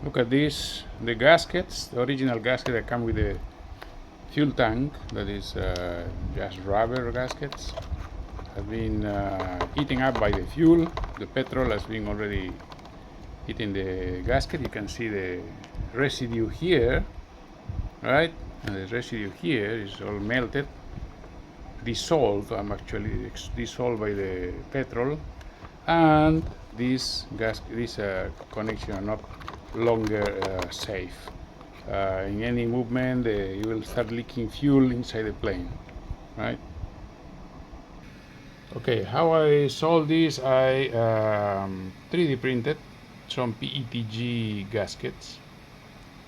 Look at this, the gaskets, the original gasket that come with the fuel tank, that is just rubber gaskets, have been eaten up by the fuel. The petrol has been already hitting the gasket. You can see the residue here, right? And the residue here is all melted, dissolved. I'm actually dissolved by the petrol, and this connection are not longer safe. In any movement, you will start leaking fuel inside the plane, right? Okay, how I solved this, I 3D printed some PETG gaskets,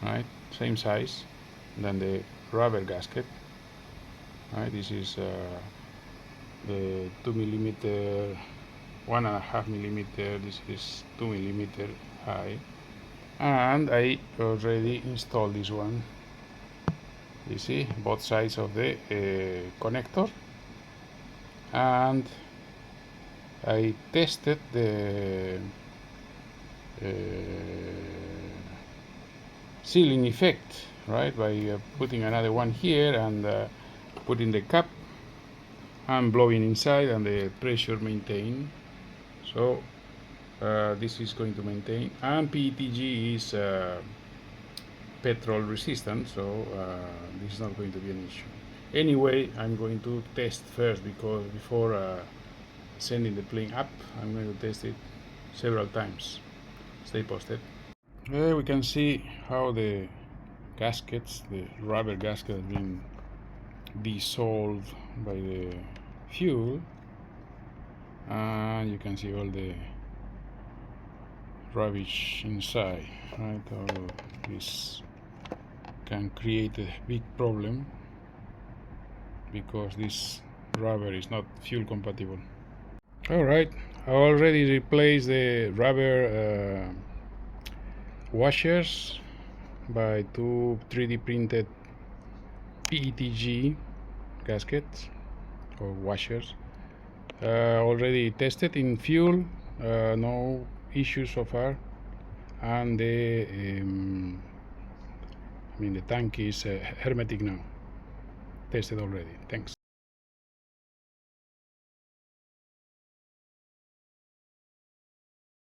right? Same size than the rubber gasket, right? This is the 2mm, 1.5mm, this is 2mm high, and I already installed this one. You see both sides of the connector, and I tested the sealing effect, right, by putting another one here and putting the cap and blowing inside, and the pressure maintained. So this is going to maintain, and PETG is petrol resistant, so this is not going to be an issue. Anyway, I'm going to test first, because before sending the plane up, I'm going to test it several times. Stay posted. Here we can see how the gaskets, the rubber gasket, has been dissolved by the fuel, and you can see all the rubbish inside, right? All this can create a big problem because this rubber is not fuel compatible. Alright, I already replaced the rubber washers by two 3D printed PETG gaskets or washers. Already tested in fuel, no issues so far, and the tank is hermetic now. Tested already. Thanks.